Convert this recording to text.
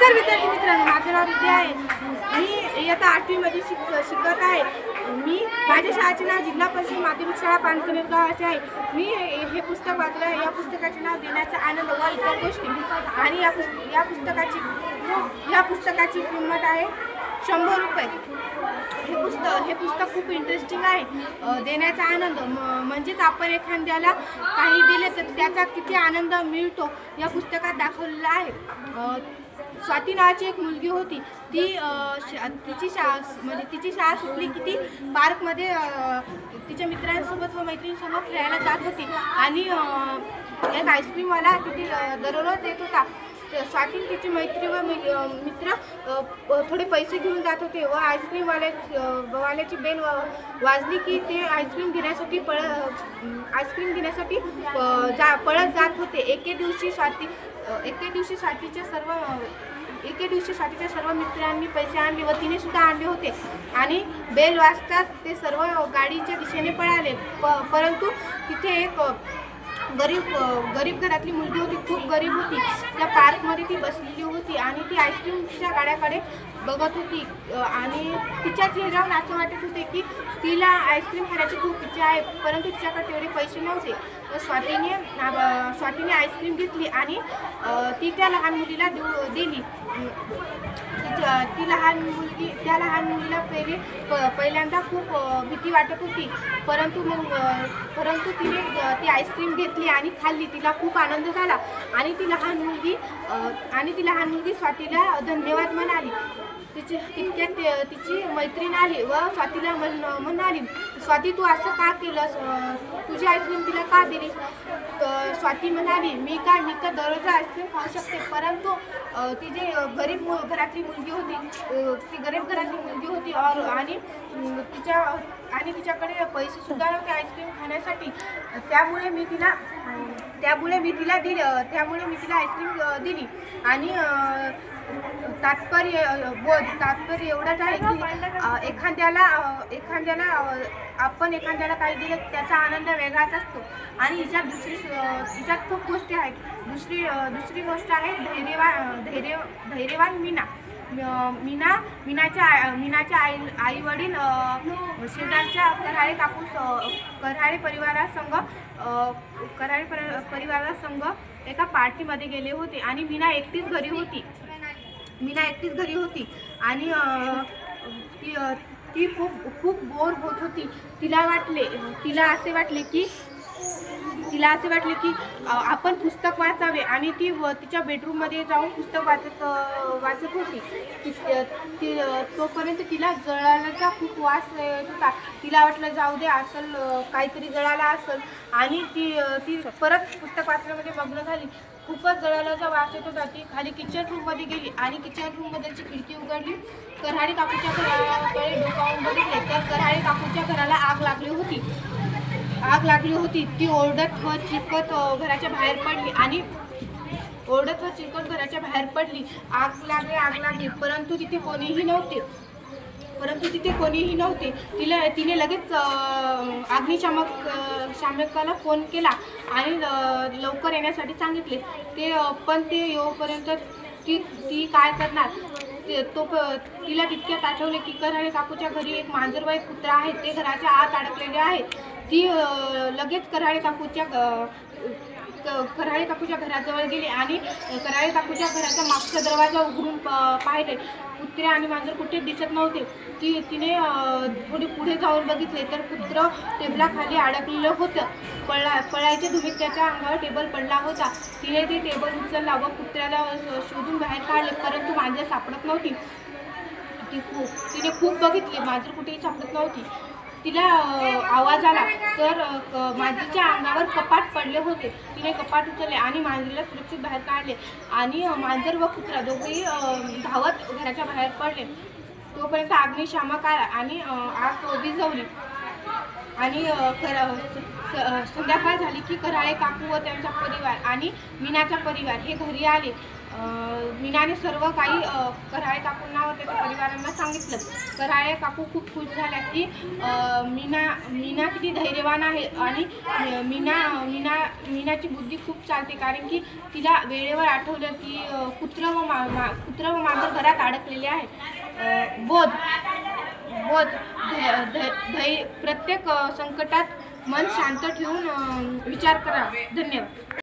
नमस्कार विद्यार्थी मित्रांनो, माझे नाव विद्या आहे। मी इयत्ता 8वी मध्ये शिकत आहे। माझ्या शाळेचे नाव जिल्हा परिषद माध्यमिक शाळा पानकनेरगाव असे आहे। मी हे पुस्तक वाचले आहे। या पुस्तकाचे नाव देण्याचा आनंद व इतर गोष्टी आणि या पुस्तकाची किंमत आहे 100 रुपये। हे पुस्तक खूप इंटरेस्टिंग आहे। देण्याचा आनंद म्हणजेच आपण एखाद्याला काही दिले तर त्याचा किती आनंद मिळतो या पुस्तकात दाखवलेला आहे। स्वाती नावाची एक मुलगी होती। तिची शाळा सुटली की ती पार्कमध्ये तिच्या मित्रांसोबत व मैत्रिणींसोबत खेळायला जात होती आणि एक आईस्क्रीमवाला तिथे दररोज येत होता। स्वाती तिची मैत्री व मित्र थोडे पैसे घेऊन जात होते व आईस्क्रीमवाल्याची बेल वाजली की ते आईस्क्रीम घेण्यासाठी पळत जात होते। एके दिवशी स्वातीच्या सर्व मित्रांनी पैसे आणले व तिने सुद्धा आणले होते आणि बेल वाजताच ते सर्व गाडीच्या दिशेने पळाले। परंतु तिथे एक गरीब घरातली मुलगी होती, खूप गरीब होती। त्या पार्कमध्ये ती बसलेली होती आणि ती आईस्क्रीमच्या गाड्याकडे बघत होती आणि तिच्या चेहऱ्यावर असं वाटत होते की तिला आईस्क्रीम खाण्याची खूप इच्छा आहे, परंतु तिच्याकडे तेवढे पैसे नव्हते। तर स्वातीने आईस्क्रीम घेतली आणि ती त्या लहान मुलीला दिली। त्या लहान मुलीला पहिल्यांदा खूप भीती वाटत होती, परंतु तिने ती आईस्क्रीम घेतली आणि खाल्ली। तिला खूप आनंद झाला आणि ती लहान मुलगी स्वातीला धन्यवाद म्हणाली। तितक्यात तिची मैत्रीण आली व स्वातीला म्हणाली, स्वाती तू असं का केलंस, तुझी आईस्क्रीम तिला का दिलीस? स्वाती म्हणाली, मी तर दररोज आईस्क्रीम खाऊ शकते, परंतु ती जी गरीब घरातली मुलगी होती आणि तिच्याकडे पैसे सुद्धा नव्हते आईस्क्रीम खाण्यासाठी। त्यामुळे मी तिला आईस्क्रीम दिली आणि तात्पर्य एवढंच आहे की आपण एखाद्याला काही दिलं त्याचा आनंद वेगळाच असतो। आणि हिच्यात खूप गोष्टी आहेत। दुसरी गोष्ट आहे धैर्यवान मीनाच्या आई वडील शेजारच्या कराळे परिवारासंग एका पार्टीमध्ये गेले होते आणि मीना एकटीच घरी होती आणि ती खूप बोर होत होती। तिला असे वाटले की आपण पुस्तक वाचावे आणि ती तिच्या बेडरूममध्ये जाऊन पुस्तक वाचत होती। तोपर्यंत तिला जळाल्याचा खूप वास येत होता। तिला वाटलं जाऊ दे, काहीतरी जळाला असेल आणि ती परत पुस्तक वाचण्यामध्ये मग्न झाली। खूपच जळाल्याचा वास येत होता। ती खाली किचन रूममध्ये गेली आणि किचन रूममधली खिडकी उघडली। कराळे काकूच्या घराकडे डोकावून बघितले तर कराळे काकूच्या घराला आग लागली होती। ती ओरडत व चिरकत घराच्या बाहेर पडली। आग लागली परंतु तिथे कोणीही नव्हते। तिने लगेच अग्निशामकाला फोन केला आणि लवकर येण्यासाठी सांगितले। पण ते येऊपर्यंत ती काय करणार? तिला तितक्यात आठवले की कराळे काकूच्या घरी एक मांजर व एक कुत्रा आहे, ते घराच्या आत अडकलेले आहेत। ती लगेच कराळे काकूच्या घराजवळ गेली आणि कराळे काकूच्या घराचा मागचा दरवाजा उघडून पाहिले। कुत्रे आणि मांजर कुठे दिसत नव्हते। तिने थोडी पुढे जाऊन बघितले तर कुत्रं टेबलाखाली अडकलेलं होतं। पळायच्या धुमीत त्याच्या अंगावर टेबल पडला होता। तिने ते टेबल उचलला व कुत्र्याला शोधून बाहेर काढले, परंतु मांजर सापडत नव्हती। तिने खूप बघितले, मांजर कुठेही सापडत नव्हती। तिला आवाज आला तर मांजरीच्या अंगावर कपाट पडले होते। तिने कपाट उचलले आणि मांजरीला सुरक्षित बाहेर काढले आणि मांजर व कुत्रा दोघेही धावत घराच्या बाहेर पडले। तोपर्यंत अग्निशामक आला आणि आग विझवली आणि संध्याकाळ झाली की कराळे काकू व त्यांचा परिवार आणि मीनाचा परिवार हे घरी आले। मीनाने सर्व काही कराळे काकूंना व त्याच्या परिवारांना सांगितलं. कराळे काकू खूप खुश झाल्या की मीना किती धैर्यवान आहे आणि मीनाची बुद्धी खूप चालते, कारण की तिला वेळेवर आठवलं की कुत्र व मांजर घरात अडकलेले आहेत. प्रत्येक संकटात मन शांत ठेवून विचार करा. धन्यवाद.